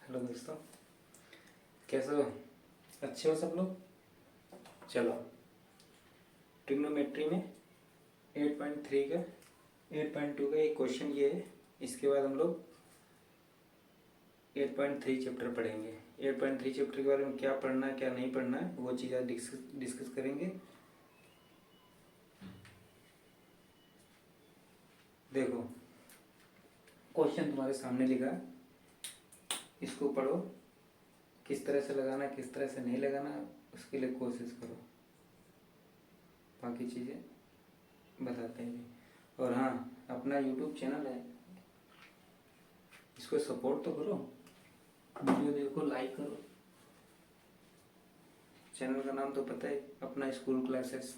Hello दोस्तों, कैसे हो? अच्छे हो सब लोग? चलो, ट्रिग्नोमेट्री में 8.3 का 8.2 का एक क्वेश्चन ये है। इसके बाद हम लोग 8.3 चैप्टर पढ़ेंगे। 8.3 चैप्टर के बारे में क्या पढ़ना है क्या नहीं पढ़ना है वो चीज़ आज डिस्कस करेंगे। देखो, क्वेश्चन तुम्हारे सामने लिखा है, इसको पढ़ो। किस तरह से लगाना किस तरह से नहीं लगाना उसके लिए कोशिश करो, बाकी चीज़ें बताते हैं। और हाँ, अपना यूट्यूब चैनल है, इसको सपोर्ट तो करो, वीडियो देखो, लाइक करो। चैनल का नाम तो पता है, अपना school classes.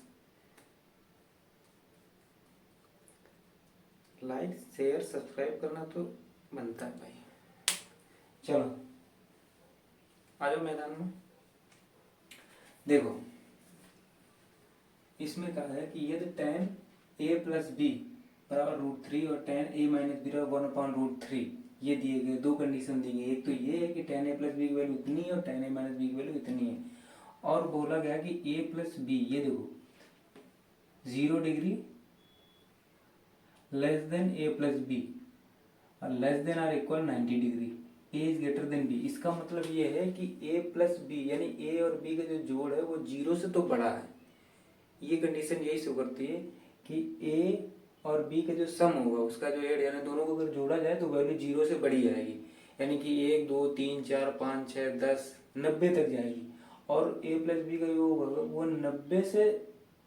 Like share subscribe करना तो बनता है भाई। चलो आ जाओ मैदान में। देखो, इसमें कहा है कि यदि tan a प्लस बी बराबर √3 और tan a माइनस बी बराबर 1/√3 ये दिए गए दो कंडीशन दी गई। एक तो ये है कि tan a प्लस बी की वैल्यू इतनी है और tan a माइनस बी की वैल्यू इतनी है। और बोला गया कि a प्लस बी, ये देखो 0 degree less than a plus B और less than or equal 90 degree, a is greater than b। इसका मतलब ये है कि a प्लस बी यानी a और b का जो जोड़ है वो 0 से तो बड़ा है। ये कंडीशन यही शो करती है कि a और b का जो सम होगा उसका जो एड यानी दोनों को अगर जोड़ा जाए तो वैल्यू 0 से बड़ी आएगी, यानी कि 1 2 3 4 5 6 10 90 तक जाएगी। और a प्लस बी का योग होगा वो 90 से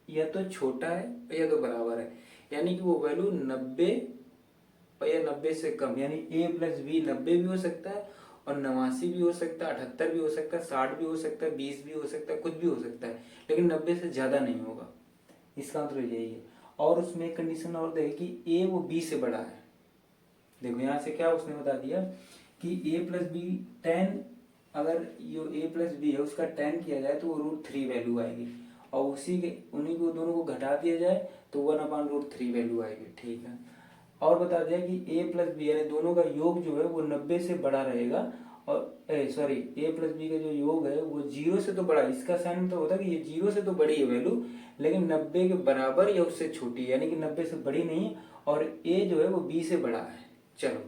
या तो छोटा है या तो बराबर है, यानी कि वो वैल्यू 90 या 90 से कम, यानी a प्लस बी 90 भी हो सकता है और 89 भी हो सकता है, 78 भी हो सकता है, 60 भी हो सकता है, 20 भी हो सकता है, कुछ भी हो सकता है, लेकिन 90 से ज़्यादा नहीं होगा। इसका मतलब यही है। और उसमें एक कंडीशन और दे कि a वो b से बड़ा है। देखो यहाँ से क्या उसने बता दिया कि a प्लस बी टेन, अगर जो a प्लस बी है उसका 10 किया जाए तो वो √3 वैल्यू आएगी, और उसी के उन्हीं को दोनों को घटा दिया जाए तो 1/√3 वैल्यू आएगी। ठीक है। और बता दिया कि a प्लस बी यानी दोनों का योग जो है वो 90 से बड़ा रहेगा, और सॉरी a प्लस बी का जो योग है वो 0 से तो बड़ा है। इसका साइन तो होता है कि ये 0 से तो बड़ी है वैल्यू, लेकिन 90 के बराबर या उससे छोटी है, यानी कि 90 से बड़ी नहीं है, और a जो है वो b से बड़ा है। चलो,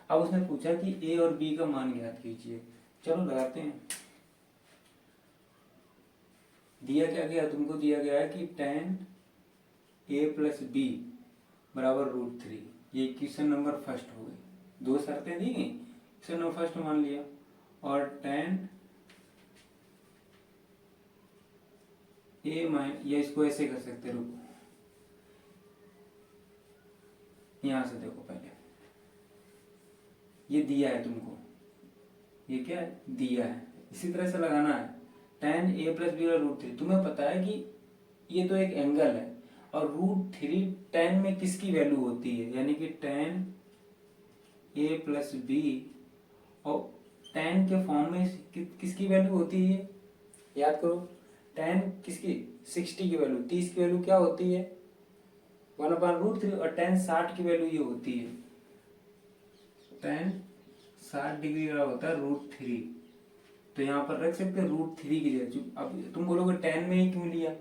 अब उसने पूछा कि a और b का मान ज्ञात कीजिए। चलो लगाते हैं। दिया क्या गया, तुमको दिया गया है कि tan a प्लस बी बराबर √3। ये क्वेश्चन नंबर फर्स्ट हो गई, दो शर्तें दी गई, क्वेश्चन नंबर फर्स्ट मान लिया। और tan a माइन, या इसको ऐसे कर सकते, रुको यहां से देखो, पहले ये दिया है तुमको, ये क्या है दिया है, इसी तरह से लगाना है। tan a प्लस बी √3, तुम्हें पता है कि ये तो एक एंगल है, और √3 tan में किसकी वैल्यू होती है, यानी कि tan a प्लस बी, और tan के फॉर्म में किसकी वैल्यू होती है, याद करो। tan किसकी, 60 की वैल्यू, 30 की वैल्यू क्या होती है 1/√3, और tan 60 की वैल्यू ये होती है, tan 60 डिग्री का होता है √3। तो यहाँ पर रख सकते हैं √3 की जगह। अब तुम बोलोगे tan में ही क्यों लिया,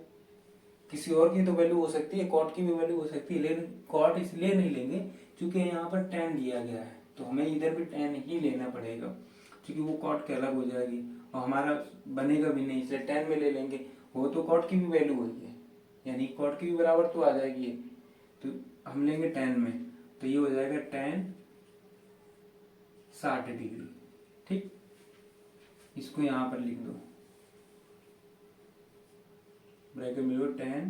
किसी और की तो वैल्यू हो सकती है, कॉट की भी वैल्यू हो सकती है, लेकिन कॉट इसलिए नहीं लेंगे क्योंकि यहाँ पर tan दिया गया है, तो हमें इधर भी tan ही लेना पड़ेगा, क्योंकि वो कॉट के अलग हो जाएगी और हमारा बनेगा भी नहीं, इसलिए tan में ले लेंगे। वो तो कॉट की भी वैल्यू हुई है, यानी कॉट की भी बराबर तो आ जाएगी, तो हम लेंगे tan में, तो ये हो जाएगा tan 60 डिग्री। ठीक, इसको यहाँ पर लिख दो, ब्रैकेट में लो tan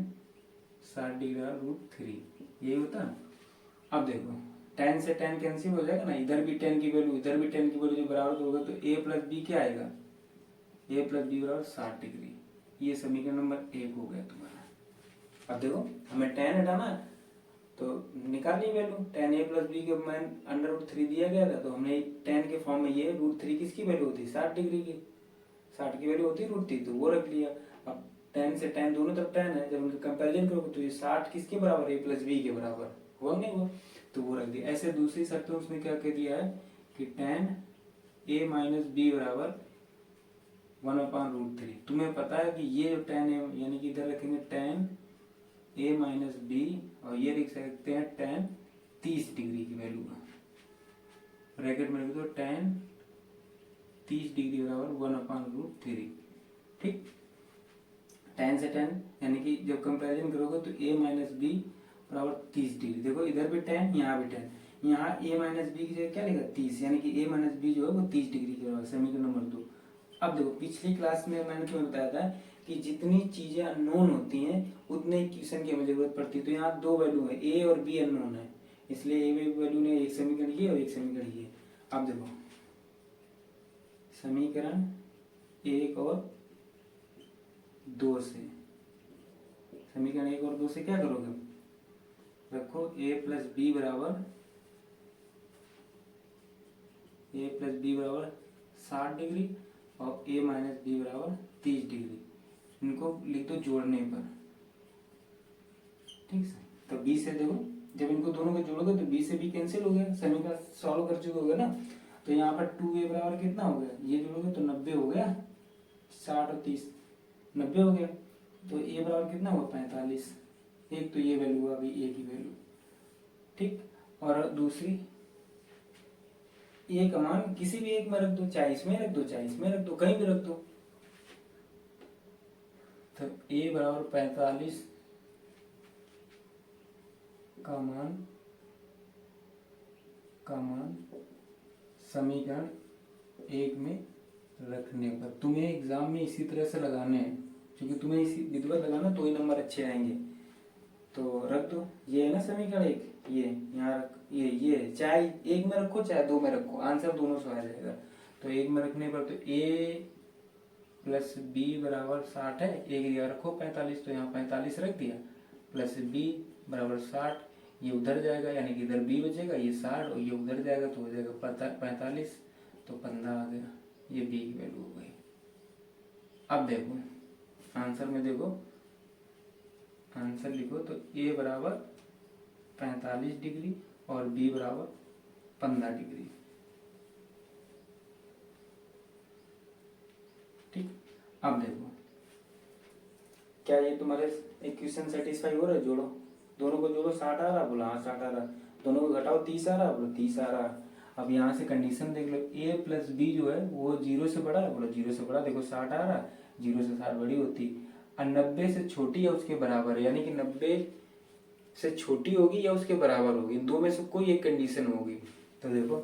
60 डिग्री √3, यही होता है। अब देखो, tan से tan कैंसिल हो जाएगा ना, इधर भी tan की वैल्यू इधर भी tan की वैल्यू जो बराबर होगा, तो a प्लस बी क्या आएगा, a प्लस बी बराबर 60 डिग्री। ये समीकरण नंबर 1 हो गया तुम्हारा। अब देखो, हमें tan हटाना है तो निकाल ली value, tan a plus B के मान √3 दिया गया था, तो हमने tan के फॉर्म में ये √3 किसकी वैल्यू होती है 60 डिग्री की, 60 की वैल्यू होती है √3, तो वो रख लिया। अब tan से tan दोनों तरफ tan है, जब उनका कंपैरिजन करोगे तो ये 60 किसके बराबर है, a प्लस बी के बराबर हुआ नहीं हुआ, तो वो रख दिया। ऐसे दूसरी शर्त में उसने क्या कह दिया है कि tan ए माइनस बी बराबर 1/√3। तुम्हें पता है कि ये जो tan है यानी कि इधर रखेंगे tan a माइनस बी और ये लिख सकते हैं tan 30 डिग्री की वैल्यू का, ब्रैकेट में लिख दो tan 30 डिग्री बराबर 1/√3। ठीक, tan से tan यानी कि जब कंपैरिजन करोगे तो a माइनस बी बराबर 30 डिग्री। देखो इधर भी tan, यहाँ भी tan, यहाँ a माइनस बी की जगह क्या लिखा 30, यानी कि a माइनस बी जो है वो 30 डिग्री के बराबर, समीकरण नंबर 2। अब देखो पिछली क्लास में मैंने तुम्हें बताया था कि जितनी चीजें अननोन होती हैं उतने ही क्वेश्चन की हमें जरूरत पड़ती है। तो यहाँ दो वैल्यू है, ए और बी अननोन है, इसलिए ए वैल्यू ने एक समीकरण ये और एक समीकरण ये। अब देखो समीकरण 1 और 2 से, समीकरण 1 और 2 से क्या करोगे, रखो a प्लस बी बराबर 60 डिग्री और a माइनस बी बराबर 30 डिग्री। इनको लिख दो जोड़ने पर। ठीक है, तो b से देखो जब इनको दोनों को जोड़ोगे तो b से b कैंसिल हो गया, समीकरण सॉल्व कर चुके होगे ना। तो यहाँ पर 2a बराबर कितना हो गया, ये जोड़ोगे तो 90 हो गया, 60 और 30 90 हो गया। तो a बराबर कितना हुआ 45, एक तो ये वैल्यू हुआ अभी a की वैल्यू। ठीक, और दूसरी ए का मान किसी भी एक में रख दो, चाहे इसमें रख दो चाहे इसमें रख दो, कहीं भी रख दो। तो a बराबर 45 का मान समीकरण 1 में रखने पर, तुम्हें एग्जाम में इसी तरह से लगाने हैं, क्योंकि तुम्हें इसी विधिवत लगाना तो ही नंबर अच्छे आएंगे। तो रख दो, ये है ना समीकरण 1, ये यहाँ रख, ये चाहे एक में रखो चाहे दो में रखो, आंसर दोनों से आ जाएगा। तो एक में रखने पर तो a प्लस बी बराबर 60 है, एक जगह रखो 45, तो यहाँ 45 रख दिया, प्लस b बराबर 60, ये उधर जाएगा यानी कि इधर b बचेगा, ये 60 और ये उधर जाएगा तो हो जाएगा 45, तो 15 आ गया, ये b की वैल्यू हो गई। अब देखो आंसर में, देखो आंसर लिखो तो a बराबर 45 डिग्री और b बराबर 15 डिग्री। ठीक, अब देखो क्या ये तुम्हारे इक्वेशन सेटिस्फाई हो रहा है, जोड़ो, दोनों को जोड़ो, 60 आ रहा, बोला हाँ 60 आ रहा, दोनों को घटाओ 30 आ रहा, बोलो 30 आ रहा। अब यहाँ से कंडीशन देख लो, a प्लस बी जो है वो 0 से बड़ा है, बोलो 0 से बड़ा, देखो 60 आ रहा, 0 से 60 बड़ी होती, और 90 से छोटी या उसके बराबर है, यानी कि 90 से छोटी होगी या उसके बराबर होगी, दो में से कोई एक कंडीशन होगी। तो देखो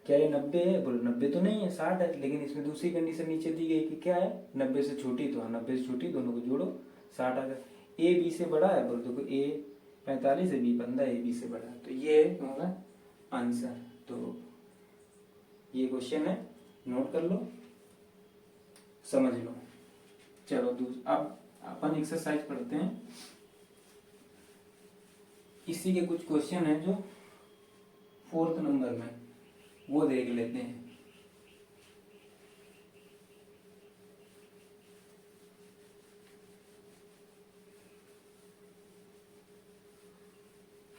क्या ये 90 है, बोलो 90 तो नहीं है, 60 है, लेकिन इसमें दूसरी कंडीशन नीचे दी गई कि क्या है 90 से छोटी, तो 90 से छोटी, दोनों को जोड़ो 60 आ गया। ए बी से बड़ा है, बोलो देखो ए 45 है, बी 15 है, ए बी से बड़ा है, तो ये है तुम्हारा आंसर। तो ये क्वेश्चन है, नोट कर लो, समझ लो। चलो अब अपन एक्सरसाइज पढ़ते हैं, इसी के कुछ क्वेश्चन है जो 4th नंबर में, वो देख लेते हैं।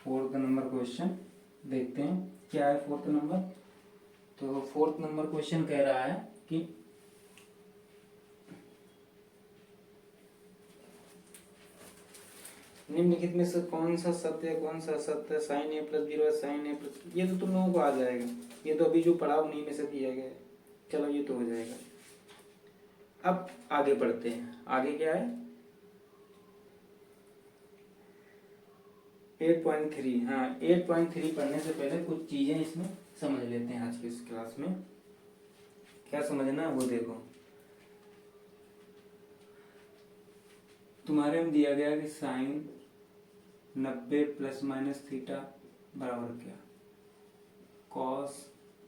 फोर्थ नंबर क्वेश्चन देखते हैं क्या है 4th नंबर। तो 4th नंबर क्वेश्चन कह रहा है कि निम्नलिखित में से कौन सा सत्य है कौन सा असत्य है, साइन ए प्लस बी साइन ए प्लस, ये तो तुम लोगों को आ जाएगा, ये तो अभी जो पढ़ा उन्हीं में से दिया गया है, चलो ये तो हो जाएगा। अब आगे बढ़ते हैं, आगे क्या है 8.3। हाँ 8.3 पढ़ने से पहले कुछ चीजें इसमें समझ लेते हैं आज की इस क्लास में। क्या समझना है वो देखो, तुम्हारे में दिया गया कि साइन 90 प्लस माइनस थीटा बराबर क्या, कॉस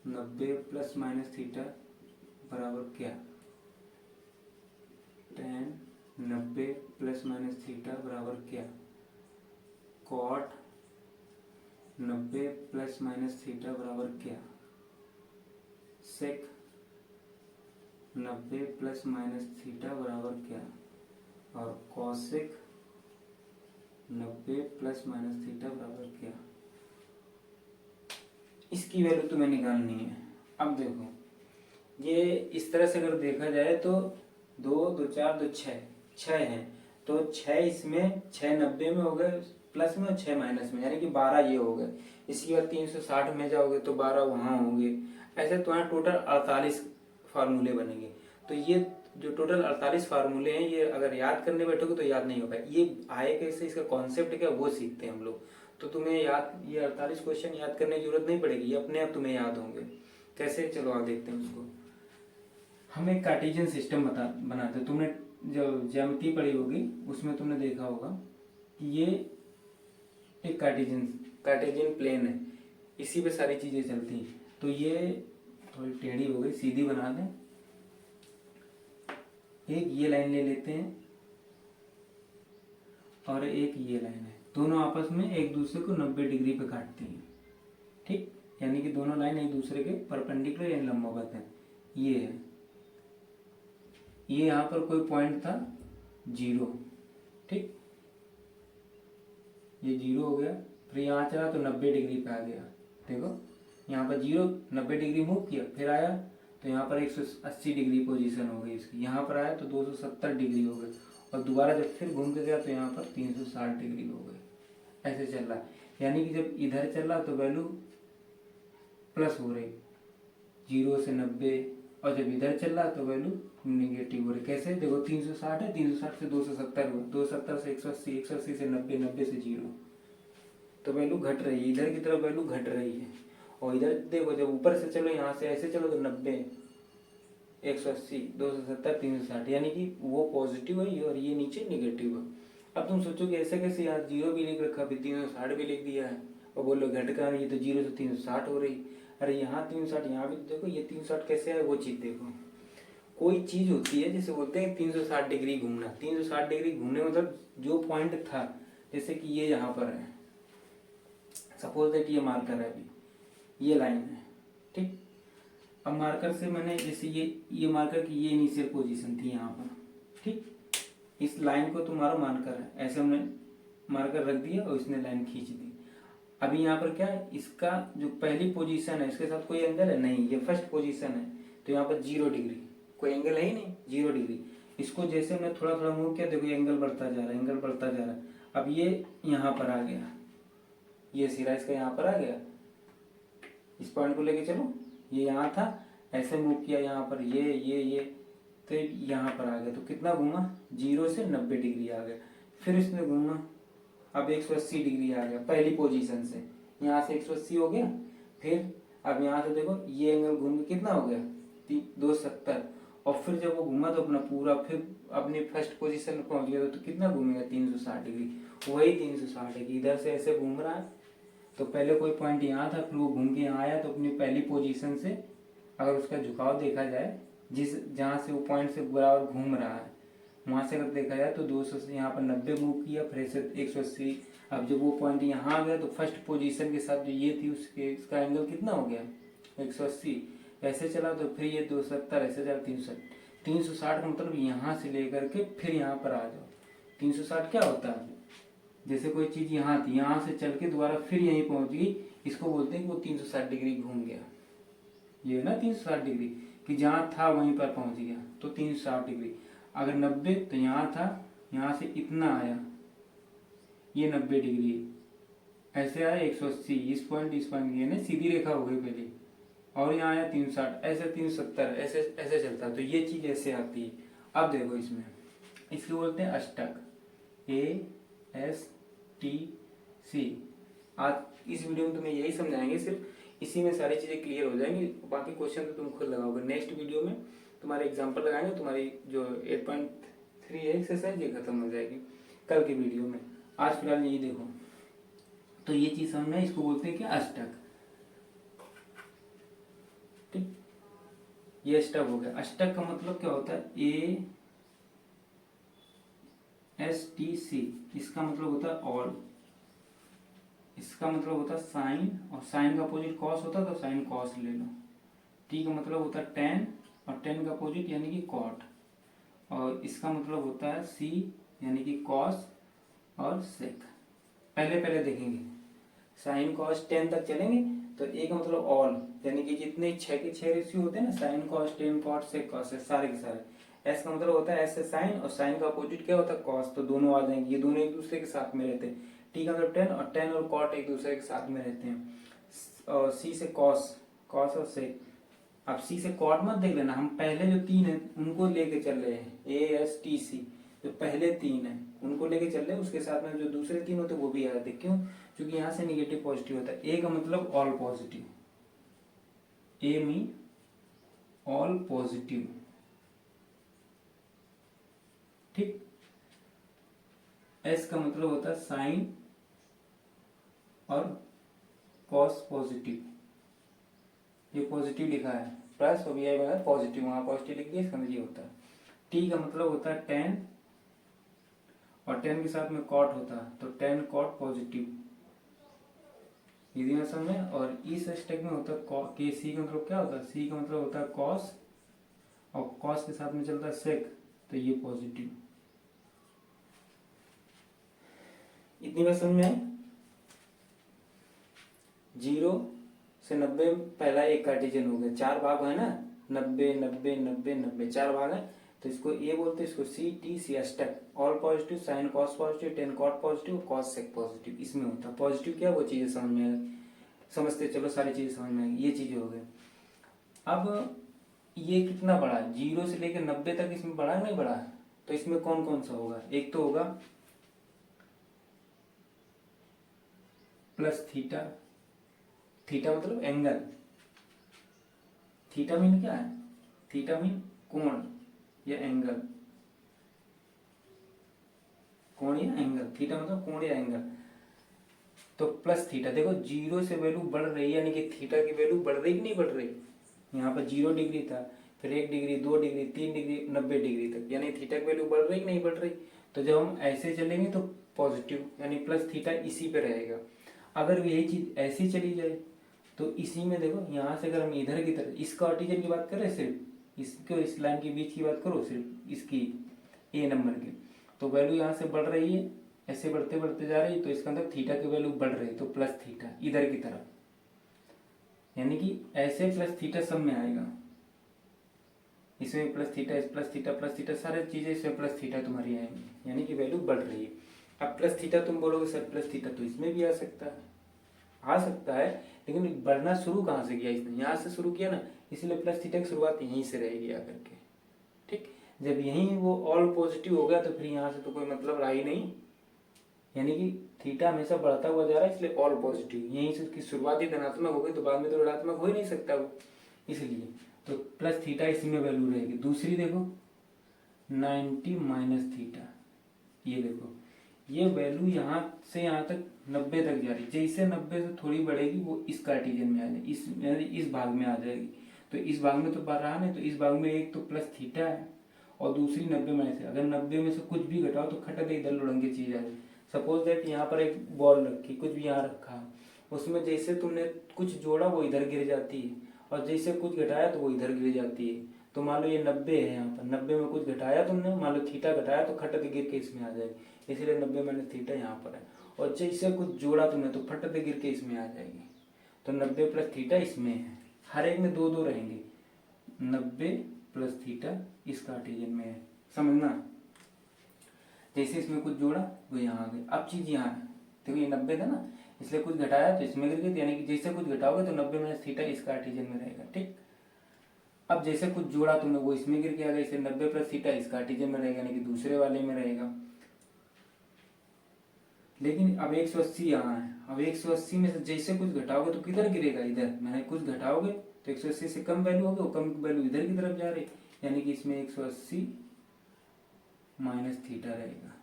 90 प्लस माइनस थीटा बराबर क्या, टेन 90 प्लस माइनस थीटा बराबर क्या, कॉट 90 प्लस माइनस थीटा बराबर क्या, सेक 90 प्लस माइनस थीटा बराबर क्या, और कॉसेक 90 प्लस माइनस थीटा बराबर क्या। इसकी वैल्यू तुम्हें निकालनी है। अब देखो ये इस तरह से अगर देखा जाए तो 2 2 4 2 6 6 हैं, तो 6 इसमें, 6 90 में हो गए प्लस में और 6 माइनस में, यानी कि 12 ये हो गए। इसके बाद 360 में जाओगे तो 12 वहाँ होंगे। ऐसे तुम्हारा टोटल 48 फार्मूले बनेंगे। तो ये जो टोटल 48 फार्मूले हैं, ये अगर याद करने बैठोगे तो याद नहीं होगा। ये आए कैसे, इसका कॉन्सेप्ट क्या वो सीखते हैं हम लोग। तो तुम्हें याद, ये 48 क्वेश्चन याद करने की जरूरत नहीं पड़ेगी, ये अपने आप तुम्हें याद होंगे। कैसे, चलो आप देखते हैं उसको। हम एक कार्टेशियन सिस्टम बनाते हैं। तुमने जो ज्यामिति पढ़ी होगी उसमें तुमने देखा होगा कि ये एक कार्टेशियन प्लेन है, इसी पे सारी चीजें चलती हैं। तो ये थोड़ी टेढ़ी हो गई, सीधी बना दें। एक ये लाइन ले लेते हैं और एक ये लाइन है, दोनों आपस में एक दूसरे को 90 डिग्री पे काटती हैं। ठीक, यानी कि दोनों लाइन एक दूसरे के परपेंडिकुलर यानी लंबवत है। ये है, ये यहाँ पर कोई पॉइंट था 0, ठीक, ये 0 हो गया। फिर यहाँ चला तो 90 डिग्री पे आ गया। देखो यहाँ पर 0 90 डिग्री मूव किया, फिर आया तो यहाँ पर 180 डिग्री पोजीशन हो गई इसकी। यहाँ पर आया तो 270 डिग्री हो गई, और दोबारा जब फिर घूम के गया तो यहाँ पर 360 डिग्री हो गई। ऐसे चल रहा है, यानी कि जब इधर चल रहा तो वैल्यू प्लस हो रही 0 से 90, और जब इधर चल रहा तो वैल्यू निगेटिव हो रही। कैसे, देखो 360 है, 360 से 270 हुआ, 270 से 180, 180 से 90, 90 से 0, तो वैल्यू घट रही है, इधर की तरफ वैल्यू घट रही है। और इधर देखो जब ऊपर से चलो, यहाँ से ऐसे चलो तो 90, 180, 270, 360, यानी कि वो पॉजिटिव है और ये नीचे निगेटिव है। अब तुम सोचोगे ऐसे कैसे यार, 0 भी लिख रखा, फिर 360 भी लिख दिया है, और बोलो घट का ये तो 0 से 360 हो रही। अरे यहाँ 360, यहाँ भी देखो, ये 360 कैसे है वो चीज देखो। कोई चीज होती है जैसे बोलते हैं 360 डिग्री घूमना, 360 डिग्री घूमने मतलब जो पॉइंट था, जैसे कि ये यहाँ पर है, सपोज दैट ये मार्कर है, अभी ये लाइन है, ठीक। अब मार्कर से मैंने जैसे ये मार्कर की ये इनिशियल पोजीशन थी यहाँ पर, ठीक, इस लाइन को तुम्हारा मार्कर है, ऐसे हमने मार्कर रख दिया और इसने लाइन खींच दी। अभी यहाँ पर क्या है, इसका जो पहली पोजीशन है इसके साथ कोई एंगल है नहीं, ये फर्स्ट पोजीशन है, तो यहाँ पर 0 डिग्री, कोई एंगल है ही नहीं, 0 डिग्री। इसको जैसे हमने थोड़ा थोड़ा मूव किया, देखो एंगल बढ़ता जा रहा है, एंगल बढ़ता जा रहा है। अब ये यहाँ पर आ गया, ये सिरा इसका यहाँ पर आ गया, इस पॉइंट को लेके चलो, ये यहाँ था, ऐसे मूव किया यहाँ पर, ये तो यहाँ पर आ गया, तो कितना घूमा, 0 से 90 डिग्री आ गया। फिर इसने घूमा, अब 180 डिग्री आ गया पहली पोजीशन से, यहाँ से 180 हो गया। फिर अब यहाँ से देखो ये एंगल घूम के कितना हो गया, 270, और फिर जब वो घूमा तो अपना पूरा फिर अपनी फर्स्ट पोजीशन में पहुंच गया, तो कितना घूमेगा, 360 डिग्री। वही 360 है कि इधर से ऐसे घूम रहा है, तो पहले कोई पॉइंट यहाँ था, फिर वो घूम के यहाँ आया, तो अपनी पहली पोजीशन से अगर उसका झुकाव देखा जाए, जिस जहाँ से वो पॉइंट से बराबर घूम रहा है, वहां से अगर देखा जाए तो 200 से यहाँ पर 90 मूव किया, फिर ऐसे 180। अब जब वो पॉइंट यहाँ आ गया तो फर्स्ट पोजीशन के साथ जो ये थी उसके इसका एंगल कितना हो गया, 180। ऐसे चला तो फिर ये 270, ऐसे चला 360 का मतलब यहाँ से लेकर के फिर यहाँ पर आ जाओ। 360 क्या होता है, जैसे कोई चीज यहाँ थी, यहाँ से चल के दोबारा फिर यहीं पहुंच गई, इसको बोलते हैं कि वो 360 डिग्री घूम गया। ये ना 360 डिग्री कि जहाँ था वहीं पर पहुंच गया, तो 360 डिग्री। अगर 90 तो यहाँ था, यहाँ से इतना आया, ये 90 डिग्री, ऐसे आया 180, इस पॉइंट ये ना सीधी रेखा हो गई पहले, और यहाँ आया 360, ऐसे 370, ऐसे ऐसे चलता है, तो ये चीज ऐसे आती है। अब देखो इसमें, इसको बोलते हैं अष्टक, ASTC। आज इस वीडियो में तुम्हें यही समझाएंगे, सिर्फ इसी में सारी चीजें क्लियर हो जाएंगी, बाकी क्वेश्चन तो तुम खुद लगाओगे। नेक्स्ट वीडियो में तुम्हारे एग्जांपल लगाएंगे, तुम्हारी जो 8.3 है एक्सरसाइज, ये खत्म हो जाएगी कल की वीडियो में। आज फिलहाल यही देखो, तो ये चीज समझना, इसको बोलते हैं कि अष्टक, ठीक। ये अष्टक हो गया। अष्टक का मतलब क्या होता है, ASTC, इसका मतलब होता है ऑल, इसका मतलब होता है साइन, और साइन का अपोजिट कॉस होता है, तो साइन कॉस ले लो। टी का मतलब होता है टेन, और टेन का अपोजिट यानी कि कॉट, और इसका मतलब होता है सी यानी कि कॉस और सेक। पहले देखेंगे, साइन कॉस टेन तक चलेंगे, तो ए का मतलब ऑल, यानी कि जितने 6 के 6 रेशियो होते हैं ना, sine cos tan cot sec cos, सारे के सारे। एस का मतलब होता है एस से साइन, और साइन का अपोजिट क्या होता है कॉस, तो दोनों आ जाएंगे, ये दोनों एक दूसरे के साथ में रहते हैं। टी का मतलब 10, और 10 और कॉट एक दूसरे के साथ में रहते हैं। और सी से कॉस, कॉस और सेक। अब सी से कॉट मत देख लेना, हम पहले जो 3 है उनको लेके चल रहे हैं, ए एस टी सी, जो पहले 3 है उनको लेके चल रहे हैं, उसके साथ में जो दूसरे 3 होते हैं वो भी याद है। क्यों? क्योंकि यहाँ से निगेटिव पॉजिटिव होता है। ए का मतलब ऑल पॉजिटिव, ए मीन ऑल पॉजिटिव, ठीक। एस का मतलब होता है साइन और कॉस पॉजिटिव, ये पॉजिटिव लिखा है प्लस, और ये है पॉजिटिव, वहां पॉजिटिव लिख दिया, इसका मतलब ये होता है। टी का मतलब होता है टेन, और 10 के साथ में कॉट होता है, तो 10 कॉट पॉजिटिव, यदि मैं समझ में। और इस स्टेप में होता है के, सी का मतलब क्या होता है, सी का मतलब होता है कॉस, और कॉस के साथ में चलता है सेक, तो ये पॉजिटिव। इतनी बात समझ में आई? 0 से 90 पहला एक कार्टेशियन हो गया, 4 भाग है ना, 90 90 90 90, 4 भाग है, तो इसको ए बोलते हैं, इसको C T C step. All positive, sine cos positive, 10 cot positive, cosec positive, इसमें होता है पॉजिटिव। क्या वो चीजें समझ में आएगी, समझते चलो, सारी चीजें समझ में आएगी, ये चीजें हो गई। अब ये कितना बड़ा है, 0 से लेकर 90 तक, इसमें बड़ा है नहीं बड़ा है, तो इसमें कौन कौन सा होगा, एक तो होगा प्लस थीटा, थीटा मतलब एंगल, थीटा मीन क्या है, थीटा मीन कोण या एंगल, कोण या एंगल, थीटा मतलब कोण या एंगल। तो प्लस थीटा, देखो 0 से वैल्यू बढ़ रही है, यानी कि थीटा की वैल्यू बढ़ रही कि नहीं बढ़ रही। यहाँ पर 0 डिग्री था, फिर 1 डिग्री, 2 डिग्री, 3 डिग्री, 90 डिग्री तक, यानी थीटा की वैल्यू बढ़ रही कि नहीं बढ़ रही। तो जब हम ऐसे चलेंगे तो पॉजिटिव, यानी प्लस थीटा इसी पे रहेगा। अगर यही चीज ऐसी चली जाए तो इसी में देखो, यहाँ से अगर हम इधर की तरफ इसका ऑर्टिजन की बात करें, सिर्फ इसके और इस लाइन के बीच की बात करो, सिर्फ इसकी ए नंबर की, तो वैल्यू यहाँ से बढ़ रही है, ऐसे बढ़ते बढ़ते जा रही है, तो इसका अंदर थीटा की वैल्यू बढ़ रही है, तो प्लस थीटा इधर की तरफ, यानी कि ऐसे प्लस थीटा सब में आएगा, इसमें plus theta, plus theta, plus theta, सारी चीजें इसमें प्लस थीटा तुम्हारी आएंगी, यानी कि वैल्यू बढ़ रही है। अब प्लस थीटा तुम बोलोगे सर प्लस थीटा तो इसमें भी आ सकता है, आ सकता है, लेकिन बढ़ना शुरू कहाँ से किया इसने, यहाँ से शुरू किया ना, इसलिए प्लस थीटा की शुरुआत यहीं से रहेगी आकर के, ठीक। जब यहीं वो ऑल पॉजिटिव हो गया तो फिर यहाँ से तो कोई मतलब रहा ही नहीं, यानी कि थीटा हमेशा बढ़ता हुआ जा रहा है, इसलिए ऑल पॉजिटिव, यहीं से उसकी शुरुआत ही धनात्मक हो गई तो बाद में तो ऋणात्मक हो ही नहीं सकता वो, इसलिए तो प्लस थीटा इसमें वैल्यू रहेगी। दूसरी देखो 90 माइनस थीटा, ये देखो ये वैल्यू यहाँ से यहाँ तक 90 तक जा रही, जैसे 90 से थोड़ी बढ़ेगी वो इस कार्टेशियन में आ जाएगी, इस यानी इस भाग में आ जाएगी, तो इस भाग में तो बढ़ रहा नहीं, तो इस भाग में एक तो प्लस थीटा है और दूसरी 90 में से, अगर 90 में से कुछ भी घटाओ तो खट दे इधर लुढ़ंगे चीज आ जाए। सपोज दैट यहाँ पर एक बॉल रखी, कुछ भी यहाँ रखा, उसमें जैसे तुमने कुछ जोड़ा वो इधर गिर जाती है, और जैसे कुछ घटाया तो वो इधर गिर जाती है। तो मान लो ये 90 है, यहाँ पर 90 में कुछ घटाया तुमने, मान लो थीटा घटाया तो खट गिर के इसमें आ जाएगी, इसलिए 90 माइनस थीटा यहाँ पर है। और जैसे कुछ जोड़ा तुमने तो फट गिर के इसमें आ जाएगी, तो 90 प्लस थीटा इसमें है, हर एक में दो दो रहेंगे, 90 प्लस थीटा इस कार्टेशियन में है, समझना। जैसे इसमें कुछ जोड़ा वो यहाँ आ गया, अब चीज यहाँ है, देखो ये 90 था ना, इसलिए कुछ घटाया तो इसमें गिर गई, यानी कि जैसे कुछ घटाओगे तो 90 माइनस थीटा इस कार्टेशियन में रहेगा, ठीक। अब जैसे कुछ जोड़ा तुमने वो इसमें गिर के आ गया, इसे 90 प्लस थीटा इस कार्टेशियन में रहेगा, यानी कि दूसरे वाले में रहेगा। लेकिन अब 180 यहाँ है, अब 180 में से जैसे कुछ घटाओगे तो किधर गिरेगा, इधर, मैंने कुछ घटाओगे तो 180 से कम वैल्यू होगी, वो कम वैल्यू इधर की तरफ जा रही, यानी कि इसमें 180 माइनस थीटा रहेगा,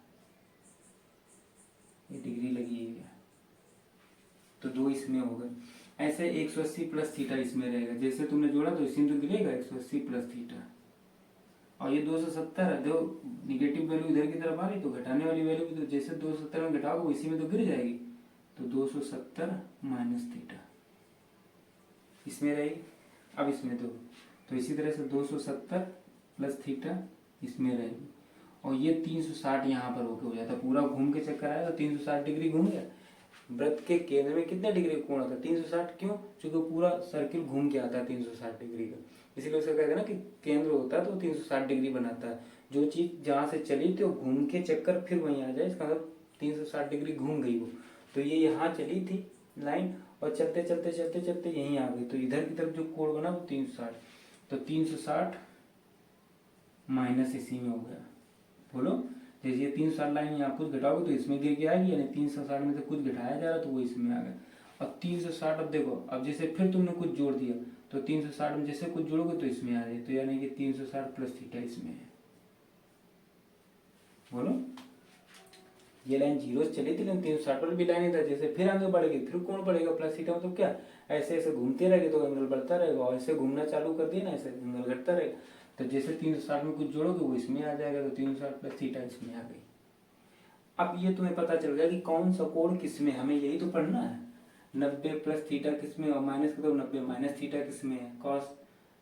ये डिग्री लगी है, तो दो इसमें हो गए। ऐसे 180 प्लस थीटा इसमें रहेगा, जैसे तुमने जोड़ा तो इसी में तो गिरेगा 180 प्लस थीटा, और ये 270 है, दो निगेटिव वैल्यू इधर की तरफ आ रही, तो घटाने वाली वैल्यू भी तो जैसे 270 में घटाओगे इसी में तो गिर जाएगी, तो 270 माइनस थीटा इसमें रहेगी। अब इसमें तो इसी तरह से 270 प्लस थीटा इसमें रहेगी, और ये 360 यहाँ पर होके हो जाता, पूरा घूम के चक्कर आएगा, 360 डिग्री घूम गया, वृत्त के केंद्र में कितने डिग्री का कोण होता है? 360। क्यों? क्योंकि पूरा सर्किल घूम के आता है 360 डिग्री का, इसीलिए उसे कहते हैं ना कि केंद्र होता है तो 360 डिग्री बनाता है। जो चीज जहाँ से चली थी वो घूम के चक्कर फिर वहीं आ जाए, इसका मतलब 360 डिग्री घूम गई वो। तो ये यहाँ चली थी लाइन और चलते चलते चलते चलते यहीं आ गई, तो इधर की तरफ जो कोण बना वो 360, तो 360 माइनस इसी में हो गया। बोलो, जैसे ये 360 लाइन यहाँ कुछ घटाओगे तो इसमें गिर के आएगी, यानी 360 में से कुछ घटाया जा रहा तो वो इसमें आ गया। अब 360, अब देखो, अब जैसे फिर तुमने कुछ जोड़ दिया तो 360 में जैसे कुछ जोड़ोगे तो इसमें आ जाए, तो यानी कि 360 प्लस थीटा इसमें है। बोलो, ये लाइन जीरो से चली थी लेकिन 360 पर भी लाइन था, जैसे फिर आगे बढ़ेगी फिर कौन बढ़ेगा प्लस थीटा, मतलब क्या, ऐसे ऐसे घूमते रहेंगे तो एंगल बढ़ता रहेगा, और ऐसे घूमना चालू कर दिया ना ऐसे एंगल घटता रहेगा। तो जैसे 360 में कुछ जोड़ोगे वो इसमें आ जाएगा, तो 360 प्लस थीटा इसमें आ गई। अब ये तुम्हें पता चल गया कि कौन सा कोण किसमें, हमें यही तो पढ़ना है। 90 प्लस थीटा किसमें, और माइनस कर दो 90 माइनस थीटा किसमें है, cos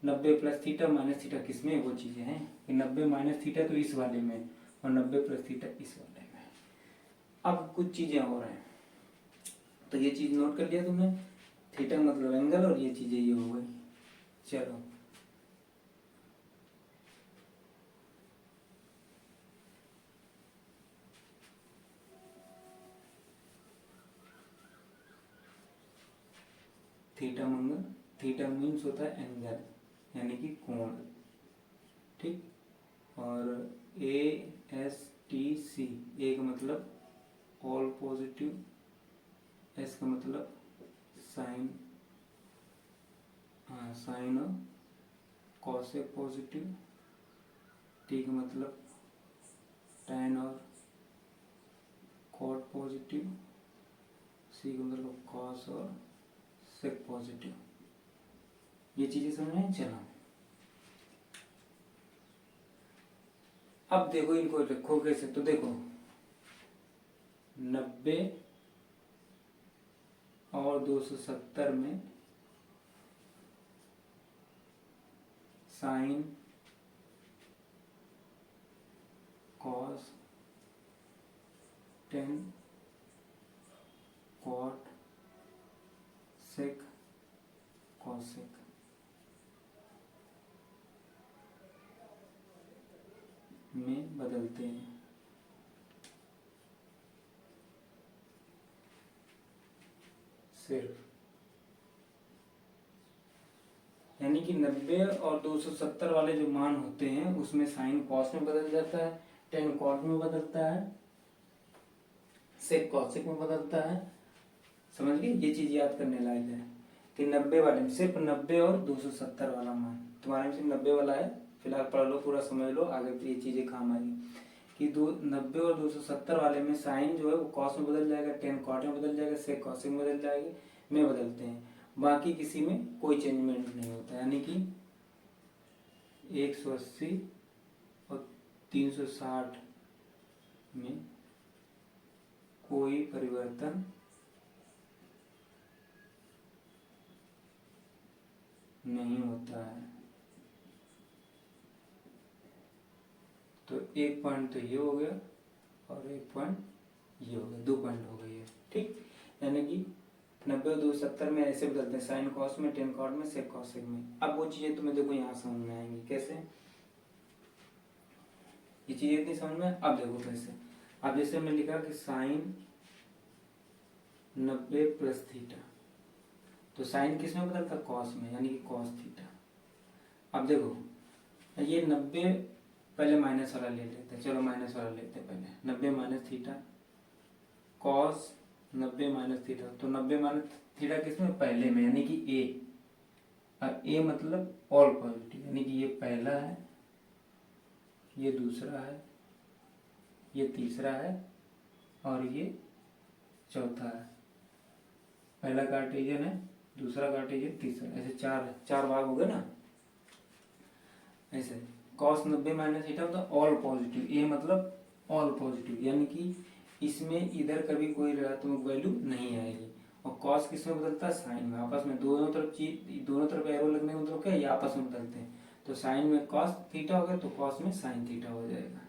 90 plus theta minus theta किसमें है, वो चीजें हैं कि 90 माइनस थीटा तो इस वाले में और 90 प्लस थीटा इस वाले में। अब कुछ चीजें और हैं, तो ये चीज नोट कर लिया तुमने, थीटा मतलब एंगल और ये चीजें ये हो गई। चलो थीटा मीन्स होता है एंगल, यानी कि कोण, ठीक। और ASTC, ए का मतलब ऑल पॉजिटिव, एस का मतलब साइन, साइन और कॉसेक पॉजिटिव, टी का मतलब टैन और कॉट पॉजिटिव, सी का मतलब कॉस और सेक पॉजिटिव। ये चीजें समझ में चला। अब देखो इनको रखो कैसे, तो देखो 90 और 270 में sine cos tan cot sec cosec में बदलते हैं। सिर्फ यानी कि 90 और 270 वाले जो मान होते हैं उसमें साइन कॉस में बदल जाता है, टेन कॉट में बदलता है, सेक कॉसेक में बदलता है। समझ गए? ये चीज याद करने लायक है कि 90 वाले में सिर्फ 90 और 270 वाला मान, तुम्हारे में सिर्फ 90 वाला है, फिलहाल पढ़ लो पूरा समझ लो, आगे ये चीजें काम आएगी कि 90 और 270 वाले में साइन जो है वो कॉस में बदल जाएगा, टेन कॉट में बदल जाएगा, सेक कॉसेक में बदल जाएगी, में बदलते हैं। बाकी किसी में कोई चेंजमेंट नहीं होता, यानी कि 180 और 360 में कोई परिवर्तन नहीं होता है। तो एक पॉइंट तो ये हो गया और एक पॉइंट ये हो गया, 2 पॉइंट हो गए, ठीक। यानी कि 90 और 270 में ऐसे बदलते हैं, साइन कॉस में, टेन कॉट में, सेक कॉसेक में। अब वो चीजें तुम्हें देखो यहाँ समझ में आएंगी कैसे, ये चीजें इतनी समझ में। अब देखो कैसे, अब जैसे हमने लिखा कि साइन 90 प्लस थीटा, तो साइन किस में बदलता है, कॉस में, यानी कि कॉस थीटा। अब देखो ये 90 पहले माइनस वाला ले लेते हैं, चलो माइनस वाला लेते हैं पहले, 90 minus theta cos 90 minus theta, तो 90 माइनस थीटा किस में, पहले में, यानी कि ए, और ए मतलब ऑल पॉजिटिव, यानी कि ये पहला है, ये दूसरा है, ये तीसरा है और ये चौथा है। पहला कार्टेशियन है, दूसरा कार्टेशियन, तीसरा, ऐसे चार भाग हो गए ना। ऐसे cos 90 माइनस थीटा होता है ऑल पॉजिटिव, ए मतलब ऑल पॉजिटिव, यानी कि इसमें इधर कभी कोई ऋणात्मक वैल्यू नहीं आएगी। और cos किस में बदलता है, साइन में, आपस में दोनों तरफ एरो लगने का मतलब क्या है, ये आपस में बदलते हैं। तो साइन में cos थीटा हो गया तो cos में साइन थीटा हो जाएगा।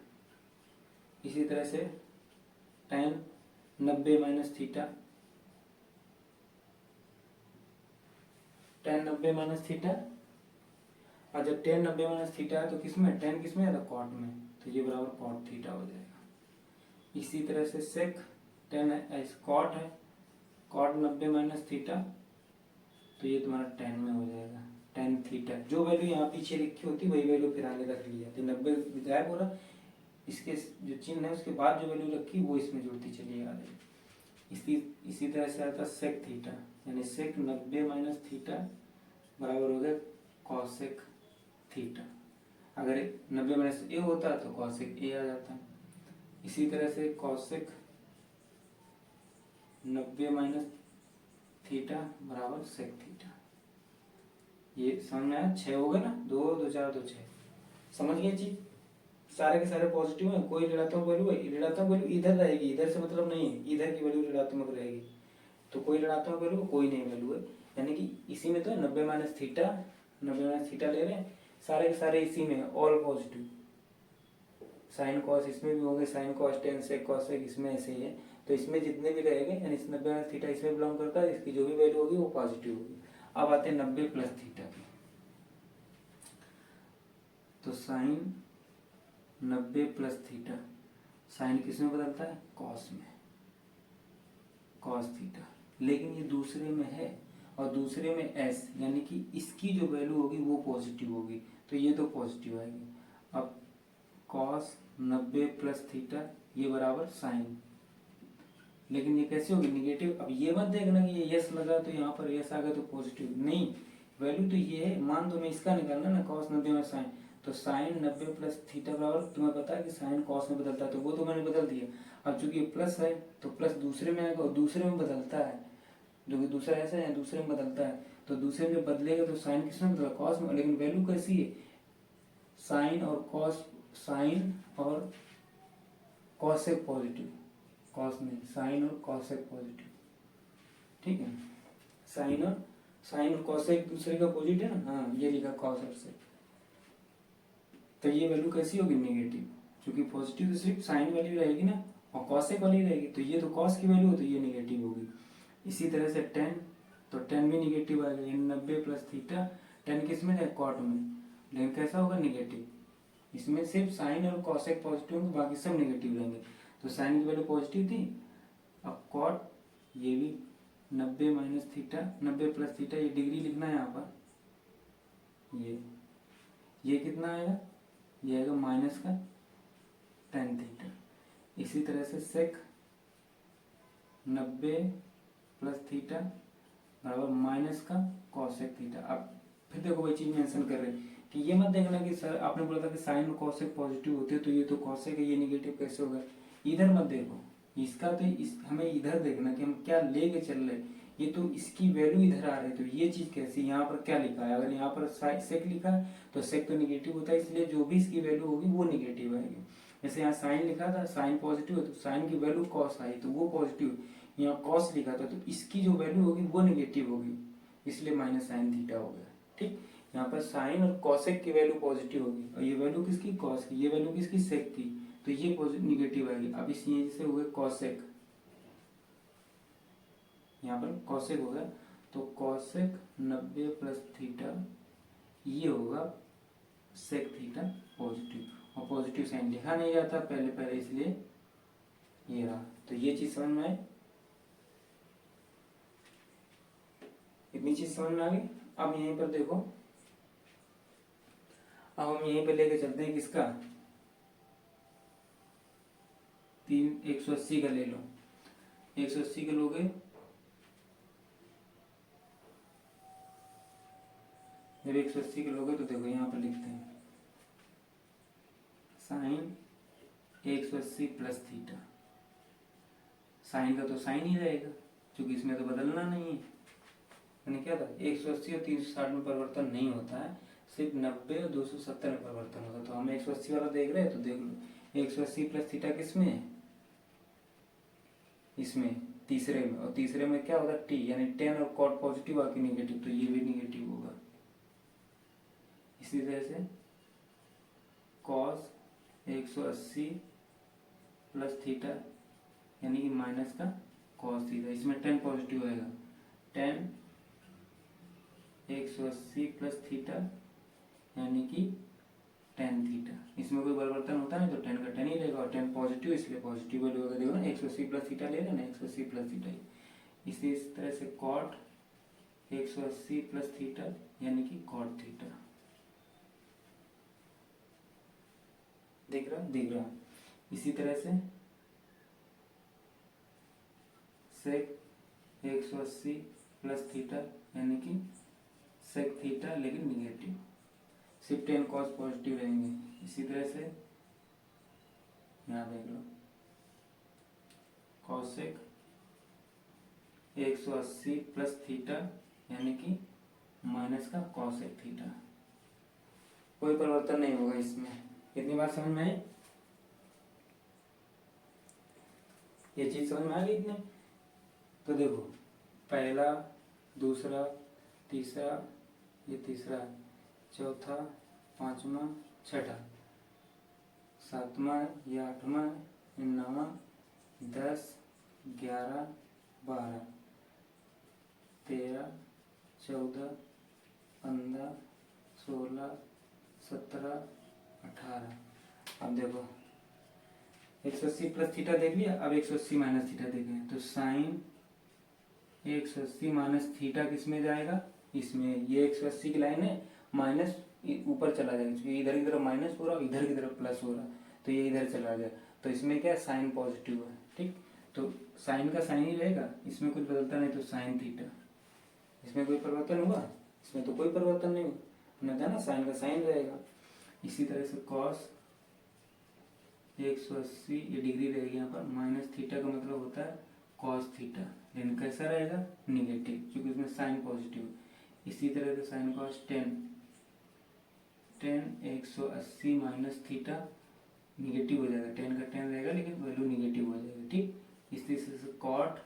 इसी तरह से tan 90 minus theta tan 90 minus theta, और जब टेन 90 माइनस थीटा है तो किसमें, टेन किसमें है, तो कॉट में, तो ये बराबर कॉट थीटा हो जाएगा। इसी तरह से सेक टेन है, कॉट है, कॉट 90 माइनस थीटा, तो ये तुम्हारा टेन में हो जाएगा, टेन थीटा। जो वैल्यू यहाँ पीछे लिखी होती वही वैल्यू फिर आगे रख लिया, तो 90 गायब हो रहा, इसके जो चिन्ह है उसके बाद जो वैल्यू रखी वो इसमें जुड़ती चली आ रही। इसी तरह से आता है सेक थीटा, यानी सेक 90 माइनस थीटा बराबर हो गया कॉसेक थीटा। अगर 90 माइनस ए होता तो कॉसेक ए आ जाता। इसी तरह से कॉसेक 90 माइनस थीटा बराबर सेक थीटा। ये समझ में आया, 6 हो गए ना, 2 2 4 2 6, समझ गए चीज। सारे के सारे पॉजिटिव है, कोई ऋणात्मक वैल्यू है, ऋणात्मक वैल्यू इधर रहेगी, इधर से मतलब नहीं है, इधर की वैल्यू ऋणात्मक रहेगी, तो कोई ऋणात्मक वैल्यू कोई नहीं वैल्यू है, यानी कि इसी में तो 90 माइनस थीटा, 90 माइनस थीटा ले रहे हैं, सारे के सारे इसी में है, ऑल पॉजिटिव। साइन कॉस इसमें भी होंगे, sine cos tan sec cosec इसमें ऐसे ही है, तो इसमें जितने भी रहेंगे, यानी 90 माइनस थीटा इसमें बिलोंग करता है, इसकी जो भी वैल्यू होगी वो पॉजिटिव होगी। अब आते हैं 90 प्लस थीटा की, तो साइन 90 प्लस थीटा, साइन किस में बदलता है, कॉस में, कॉस थीटा, लेकिन ये दूसरे में है और दूसरे में एस, यानी कि इसकी जो वैल्यू होगी वो पॉजिटिव होगी, तो ये तो पॉजिटिव आएगी। अब कॉस 90 प्लस थीटा ये बराबर साइन, लेकिन ये कैसे होगी, निगेटिव। अब ये मत देखना कि ये यस लगा तो यहाँ पर यस आ गया तो पॉजिटिव, नहीं, वैल्यू तो ये है, मान दो मैं इसका निकालना ना, कॉस 90 में साइन, तो साइन 90 प्लस थीटा बराबर, तुम्हें पता है कि साइन कॉस में बदलता है, तो वो तो मैंने बदल दिया। अब चूंकि प्लस है तो प्लस दूसरे में आएगा और दूसरे में बदलता है, जो कि दूसरा ऐसा है दूसरे में बदलता है, तो दूसरे में बदलेगा तो साइन किस में बदला, कॉस में, लेकिन वैल्यू कैसी है, साइन और कॉस, साइन और कॉसेक पॉजिटिव, कॉस नहीं, साइन और कॉसेक पॉजिटिव, ठीक है। साइन और कॉसेक दूसरे का पॉजिटिव है ना, हाँ ये लिखा कॉस और सेक, तो ये वैल्यू कैसी होगी, नेगेटिव, क्योंकि पॉजिटिव तो सिर्फ साइन वाली रहेगी ना और कॉसेक वाली रहेगी, तो ये तो कॉस की वैल्यू हो तो ये नेगेटिव होगी। इसी तरह से 10, तो 10 भी निगेटिव आएगा, यानी 90 प्लस थीटा, 10 किस में है, कॉट में, लेकिन कैसा होगा, निगेटिव। इसमें सिर्फ साइन और कॉसेक पॉजिटिव होंगे, बाकी सब नेगेटिव रहेंगे, तो साइन की वैल्यू पॉजिटिव थी, अब कॉट ये भी 90 माइनस थीटा, 90 प्लस थीटा, ये डिग्री लिखना है यहाँ पर, ये कितना आएगा, ये आएगा माइनस का टेन थीटा। इसी तरह से सेक 90 प्लस थीटा बराबर माइनस का कॉसेक थीटा। अब फिर देखो वही चीज मेंशन कर रहे हैं कि ये मत देखना कि सर आपने बोला था कि साइन और कॉसेक पॉजिटिव होते हैं, तो ये तो कॉसेक है, ये निगेटिव कैसे होगा, इधर मत देखो, इसका तो हमें इधर देखना कि हम क्या लेके चल रहे, ये तो इसकी वैल्यू इधर आ रही है, तो ये चीज कैसी, यहाँ पर क्या लिखा है, अगर यहाँ पर सेक लिखा है तो सेक तो निगेटिव होता है, इसलिए जो भी इसकी वैल्यू होगी वो निगेटिव आएगी। जैसे यहाँ साइन लिखा था, साइन पॉजिटिव है तो साइन की वैल्यू कॉस आई तो वो पॉजिटिव, यहाँ कॉस लिखा था तो इसकी जो वैल्यू होगी वो निगेटिव होगी, इसलिए माइनस साइन थीटा हो गया, ठीक। यहाँ पर साइन और कॉसेक की वैल्यू पॉजिटिव होगी और ये वैल्यू किसकी, कॉस की, ये वैल्यू किसकी, सेक की, तो ये निगेटिव आएगी। अब इस ये से हो गए कॉसेक, यहाँ पर कॉसेक हो गया, तो कॉसेक 90 प्लस थीटा ये होगा सेक थीटा पॉजिटिव, और पॉजिटिव साइन लिखा नहीं जाता पहले इसलिए ये रहा, तो ये चीज समझ में आई, इतनी चीज समझ में आ गई। अब यहीं पर देखो, अब हम यहीं पर लेके चलते हैं किसका, 180 का ले लो, 180 का लोगे, जब 180 का लोगे तो देखो यहाँ पर लिखते हैं साइन 180 प्लस थीटा, साइन का तो साइन ही रहेगा क्योंकि इसमें तो बदलना नहीं है, मैंने क्या था 180 और 360 में परिवर्तन नहीं होता है, सिर्फ 90 और 270 में परिवर्तन होता है, तो हम 180 वाला देख रहे हैं तो देख लो 180 प्लस थीटा किसमें है, इसमें तीसरे में, और तीसरे में क्या होता है टी, यानी 10 और कॉट पॉजिटिव आके निगेटिव, तो ये भी निगेटिव होगा। इसी तरह से कॉस 180 प्लस थीटा यानी कि माइनस का कॉस थीटा, इसमें 10 पॉजिटिव आएगा, 10 180 प्लस थीटा यानी कि टेन थीटा। इसमें कोई परिवर्तन होता नहीं तो टेन का टेन ही रहेगा, और टेन पॉजिटिव इसलिए पॉजिटिव वैल्यू होगा। देखो ना 180 प्लस थीटा ले लेना, 180 प्लस थीटा। इस तरह से कॉट 180 प्लस थीटा यानी कि कॉट थीटा। दिख रहा। इसी तरह से सेक 180 प्लस थीटा यानी कि सेक थीटा लेकिन निगेटिव, सिर्फ टेन कॉस पॉजिटिव रहेंगे। इसी तरह से यहाँ देख लो कॉसेक 180 प्लस थीटा यानी कि माइनस का कॉसेक थीटा। कोई परिवर्तन नहीं होगा इसमें। इतनी बात समझ में आई? ये चीज समझ में आ गई इतने? तो देखो पहला, दूसरा, तीसरा, ये तीसरा, चौथा, पांचवा, छठा, सातवां, ये आठवां, ये नौवां, 10, 11, 12, 13, 14, 15, 16, 17, 18। अब देखो 180 प्लस थीटा देख लिया, अब 180 माइनस थीटा देखें तो साइन 180 माइनस थीटा किस में जाएगा? इसमें। ये 180 की लाइन है, माइनस ऊपर चला जाएगा क्योंकि इधर की तरफ माइनस हो रहा है, इधर की तरफ प्लस हो रहा है, तो ये इधर चला गया। तो इसमें क्या है? साइन पॉजिटिव है। ठीक, तो साइन का साइन ही रहेगा, इसमें कुछ बदलता नहीं, तो साइन थीटा। इसमें कोई परिवर्तन हुआ? इसमें तो कोई परिवर्तन नहीं हमने था ना, साइन का साइन रहेगा। इसी तरह से कॉस 180, ये डिग्री रहेगी यहाँ पर, माइनस थीटा का मतलब होता है कॉस थीटा, लेकिन कैसा रहेगा? निगेटिव, क्योंकि इसमें साइन पॉजिटिव। इसी तरह से sine cos 10 180 minus theta negative हो जाएगा, 10 का 10 रहेगा लेकिन वैल्यू निगेटिव हो जाएगा। ठीक, इस तरह से कॉट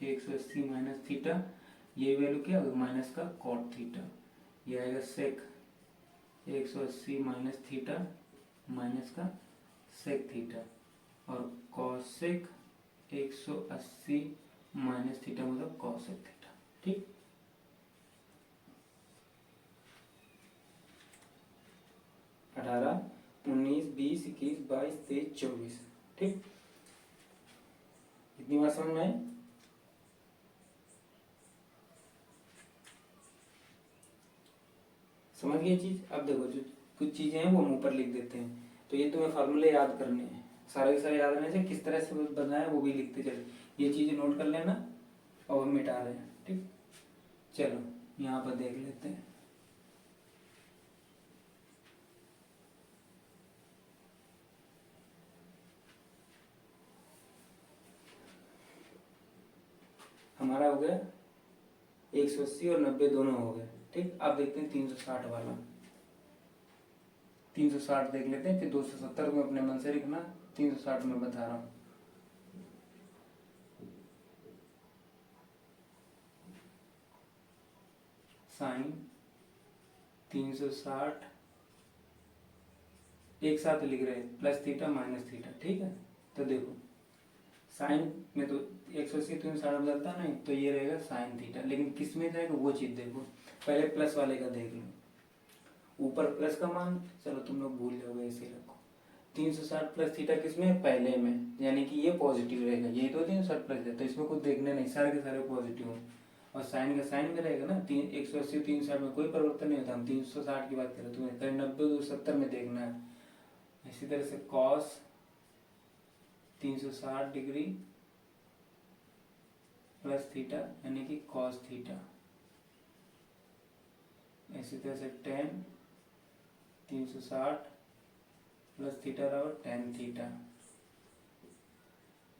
180 माइनस थीटा, ये वैल्यू क्या होगा? माइनस का कॉट थीटा। ये आएगा सेक 180 माइनस थीटा माइनस का सेक थीटा, और कॉसेक 180 माइनस थीटा मतलब कॉसेक थीटा। ठीक, अठारह, 19, 20, 21, 22, 23, 24। ठीक, इतनी बात समझ में आई? समझ गए चीज? अब देखो जो कुछ चीजें हैं वो हम ऊपर लिख देते हैं, तो ये तुम्हें फार्मूले याद करने हैं, सारे के सारे याद रहने से किस तरह से बनाया वो भी लिखते चले। ये चीजें नोट कर लेना और हम मिटा रहे हैं। ठीक, चलो यहाँ पर देख लेते हैं। हमारा हो गया 180 और 90 दोनों हो गए। ठीक, अब देखते हैं 360 वाला। 360 देख लेते हैं, फिर 270 को अपने मन से लिखना, 360 में बता रहा हूँ। साइन 360 एक साथ लिख रहे हैं, प्लस थीटा माइनस थीटा। ठीक है, तो देखो साइन में तो 180 360 बदलता नहीं, तो ये रहेगा साइन थीटा, लेकिन किस में जाएगा वो चीज देखो। पहले प्लस वाले का देख लो, ऊपर प्लस का मान चलो तुम लोग भूल जाओगे, ऐसे रखो। 360 प्लस थीटा किसमें? पहले में, यानी कि ये पॉजिटिव रहेगा, ये तो 360 प्लस है, तो इसमें कुछ देखने नहीं, सारे के सारे पॉजिटिव हैं। और साइन का साइन में रहेगा ना, 180 360 में कोई परिवर्तन नहीं होता। हम 360 की बात करें, तुम्हें कहीं 90 270 में देखना है। इसी तरह से कॉस 360 डिग्री प्लस थीटा यानी कि कॉस थीटा। इसी तरह से टेन 360 प्लस थीटा बराबर टेन थीटा।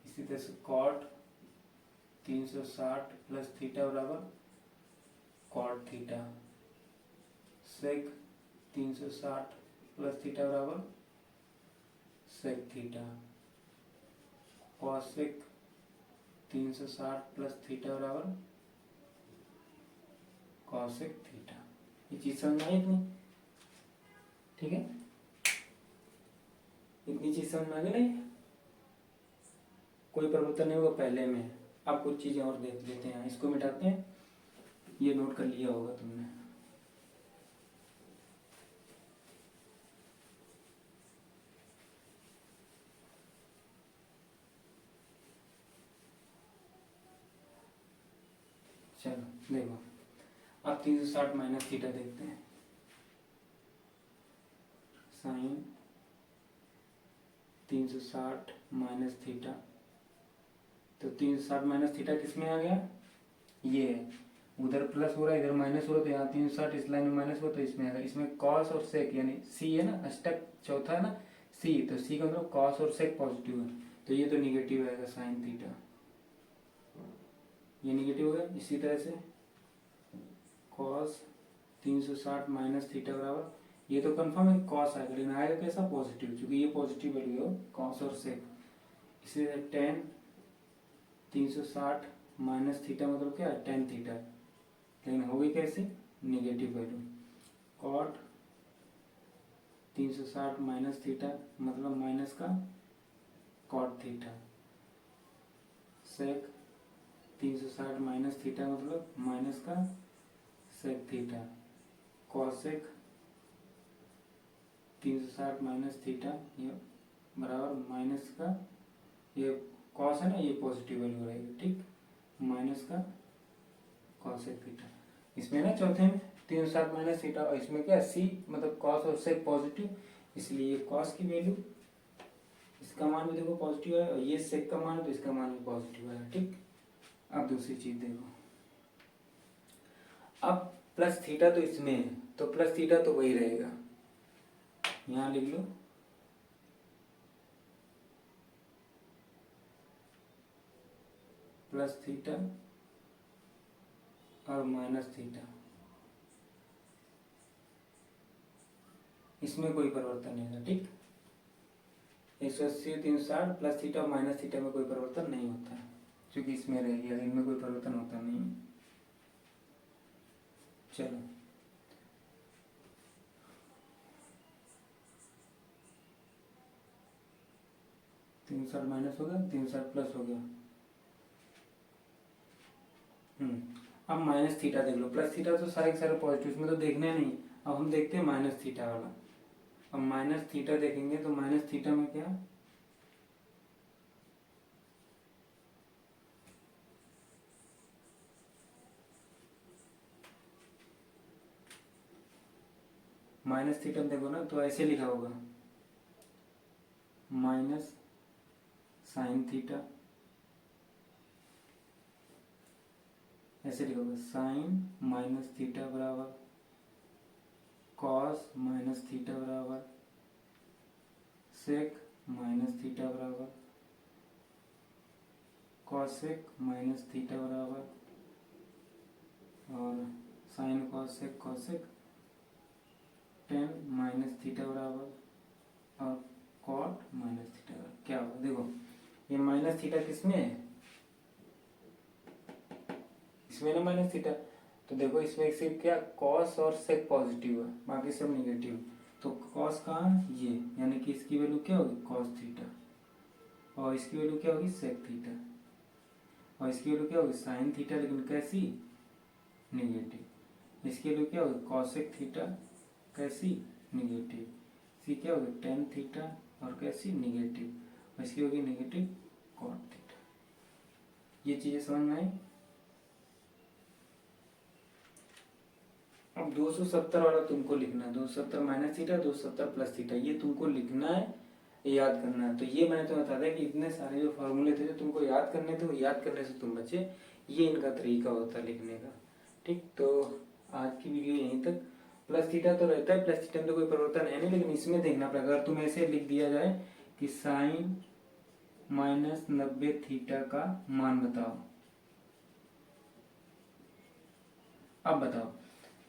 इसी तरह से कॉट 360 प्लस थीटा बराबर cot theta. Sec 360 plus theta बराबर sec theta. Cosec 360 plus theta बराबर कॉसेक थीटा। ये चीज समझ आई इतनी? ठीक है, इतनी चीज समझ में आ गई नहीं? कोई परिवर्तन नहीं होगा पहले में। अब कुछ चीजें और देख लेते हैं, इसको मिटाते हैं। ये नोट कर लिया होगा तुमने। चलो देखो, अब 360 माइनस थीटा देखते हैं। साइन 360 माइनस थीटा, तो 360 माइनस थीटा किसमें आ गया, ये है, उधर प्लस हो रहा है इधर माइनस हो रहा है, तो यहाँ 360 इस लाइन में माइनस हुआ तो इसमें आएगा। इसमें कॉस और सेक यानी सी है ना, स्टेप चौथा है ना सी, तो सी का मतलब कॉस और सेक पॉजिटिव है, तो ये तो निगेटिव आएगा साइन थीटा, ये निगेटिव होगा। इसी तरह से कॉस 360 माइनस थीटा बराबर, ये तो कंफर्म है कॉस आएगा, लेकिन आएगा कैसा, पॉजिटिव, क्योंकि ये पॉजिटिव वैल्यू है कॉस और सेक। इसी तरह टेन 360 माइनस थीटा मतलब क्या है, टेन थीटा, लेकिन होगी कैसे, negative value. Cot 360 minus theta मतलब माइनस का cot theta. Sec 360 minus theta मतलब माइनस का sec theta. Cosec 360 minus theta ये बराबर माइनस का, ये कॉस है ना, ये पॉजिटिव वैल्यू रहेगी, ठीक, माइनस का कॉसेक थीटा। इसमें ना चौथे में 360 माइनस थीटा, और इसमें क्या सी मतलब कॉस और सेक पॉजिटिव, इसलिए ये कॉस की वैल्यू, इसका मान भी देखो पॉजिटिव है, और ये सेक का मान तो इसका मान भी पॉजिटिव है, ठीक। अब दूसरी चीज देखो, अब प्लस थीटा तो इसमें है, तो प्लस थीटा तो वही रहेगा, यहां लिख लो प्लस थीटा और माइनस थीटा, इसमें कोई परिवर्तन नहीं होगा, ठीक। 180 360 प्लस थीटा माइनस थीटा में कोई परिवर्तन नहीं होता है, क्योंकि इसमें रहेगी, इनमें कोई परिवर्तन होता नहीं है। चलो 360 माइनस हो गया, 360 प्लस हो गया। अब माइनस थीटा देख लो, प्लस थीटा तो सारे के सारे पॉजिटिव, इसमें तो देखने नहीं। अब हम देखते हैं माइनस थीटा वाला। अब माइनस थीटा देखेंगे तो माइनस थीटा में क्या, माइनस थीटा में देखो ना तो ऐसे लिखा होगा माइनस साइन थीटा, ऐसे लिखा होगा साइन माइनस थीटा बराबर कॉस माइनस थीटा बराबर सेक माइनस थीटा बराबर कॉसेक माइनस थीटा बराबर, और sign cosec cosec ten minus theta बराबर, और कॉट माइनस थीटा बराबर। क्या होगा देखो, ये माइनस थीटा किसमें है, इसमें ना माइनस थीटा, तो देखो इसमें सिर्फ क्या कॉस और सेक पॉजिटिव है, बाकी सब निगेटिव। तो कॉस कहाँ, ये यानी कि इसकी वैल्यू क्या होगी कॉस थीटा, और इसकी वैल्यू क्या होगी सेक थीटा, और इसकी वैल्यू क्या होगी साइन थीटा, लेकिन कैसी, निगेटिव। इसकी वैल्यू क्या होगी कॉसेक थीटा, कैसी, निगेटिव। इसकी क्या होगी टेन थीटा और कैसी, निगेटिव, और इसकी होगी निगेटिव कॉट थीटा। ये चीजें समझ में आई। अब 270 वाला तुमको लिखना है, 270 माइनस थीटा 270 प्लस थीटा, ये तुमको लिखना है, याद करना है। तो ये मैंने तुम्हें बता दिया कि इतने सारे जो फॉर्मूले थे जो तुमको याद करने थे, वो याद करने से तुम बचे, ये इनका तरीका होता है लिखने का, ठीक। तो आज की वीडियो यहीं तक। प्लस थीटा तो रहता है, प्लस थीटा में तो कोई परिवर्तन है नहीं, लेकिन इसमें देखना पड़ेगा। अगर तुम ऐसे लिख दिया जाए कि साइन माइनस 90 थीटा का मान बताओ, अब बताओ,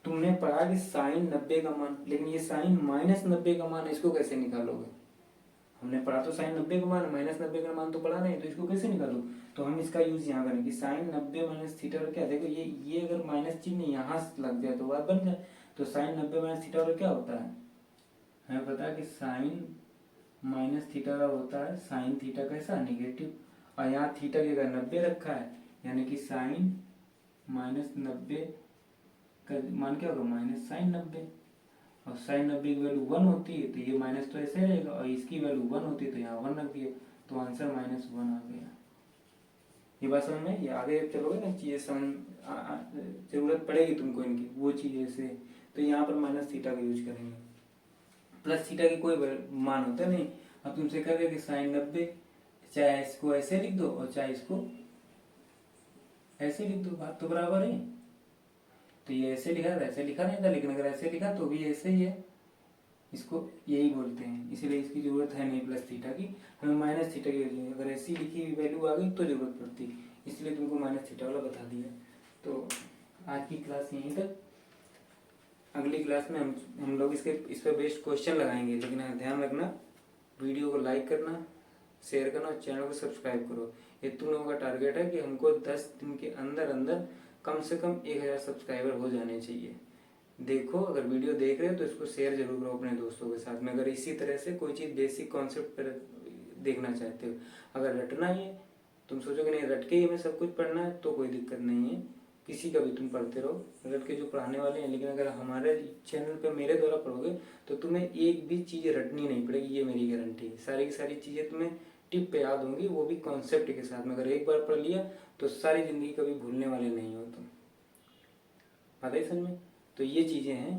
तुमने पढ़ा कि साइन 90 का मान, लेकिन ये साइन माइनस 90 का मान, इसको कैसे निकालोगे। हमने पढ़ा तो साइन 90 का मान, माइनस 90 का मान तो पढ़ा नहीं, तो इसको कैसे निकालो। तो हम इसका यूज यहाँ करें कि साइन 90 माइनस थीटा और क्या, देखो ये अगर माइनस चिन्ह यहाँ लग जाए तो बात बन जाए। तो साइन 90 माइनस थीटा और क्या होता है, हमें पता है कि साइन माइनस थीटा का होता है साइन थीटा कैसा, निगेटिव, और यहाँ थीटा की अगर 90 रखा है, यानी कि साइन माइनस 90 का मान क्या होगा माइनस साइन 90, और साइन 90 की वैल्यू 1 होती है, तो ये माइनस तो ऐसे रहेगा, और इसकी वैल्यू 1 होती है तो यहाँ 1 रख दिया, तो आंसर -1 आ गया। ये बात समझ में, ये आगे जब चलोगे ना चीज़ें समझ जरूरत पड़ेगी तुमको इनकी, वो चीज़ ऐसे। तो यहाँ पर माइनस थीटा का यूज करेंगे। प्लस थीटा की कोई मान होता नहीं। अब तुमसे कह रहे कि साइन 90, चाहे इसको ऐसे लिख दो और चाहे इसको ऐसे लिख दो, बात तो बराबर है। तो ये ऐसे लिखा था, ऐसे लिखा नहीं था, लेकिन अगर ऐसे लिखा तो भी ऐसे ही है, इसको यही बोलते हैं। इसीलिए इसकी जरूरत है नहीं प्लस थीटा की, हमें माइनस थीटा की। अगर ऐसी लिखी हुई वैल्यू आ गई तो जरूरत पड़ती, इसलिए तुमको माइनस थीटा वाला बता दिया। तो आज की क्लास यहीं तक। अगली क्लास में हम लोग इस पर बेस्ड क्वेश्चन लगाएंगे, लेकिन ध्यान रखना वीडियो को लाइक करना, शेयर करना और चैनल को सब्सक्राइब करो। ये तुम लोगों का टारगेट है कि हमको 10 दिन के अंदर अंदर कम से कम 1000 सब्सक्राइबर हो जाने चाहिए। देखो, अगर वीडियो देख रहे हो तो इसको शेयर जरूर करो अपने दोस्तों के साथ में। अगर इसी तरह से कोई चीज़ बेसिक कॉन्सेप्ट पर देखना चाहते हो, अगर रटना ही है, तुम सोचोगे नहीं रट के ही हमें सब कुछ पढ़ना है, तो कोई दिक्कत नहीं है, किसी का भी तुम पढ़ते रहो, रट के जो पढ़ाने वाले हैं। लेकिन अगर हमारे चैनल पे मेरे द्वारा पढ़ोगे तो तुम्हें एक भी चीज़ रटनी नहीं पड़ेगी, ये मेरी गारंटी है। सारी की सारी चीज़ें तुम्हें टिप पे याद होंगी, वो भी कॉन्सेप्ट के साथ में। अगर एक बार पढ़ लिया तो सारी ज़िंदगी कभी भूलने वाले नहीं हो तुम। आता है समझ में? तो ये चीज़ें हैं।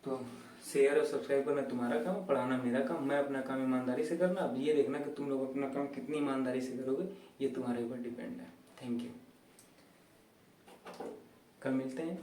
तो शेयर और सब्सक्राइब करना तुम्हारा काम, पढ़ाना मेरा काम। मैं अपना काम ईमानदारी से करना। अब ये देखना कि तुम लोग अपना काम कितनी ईमानदारी से करोगे, ये तुम्हारे ऊपर डिपेंड है। Thank you. कल मिलते हैं।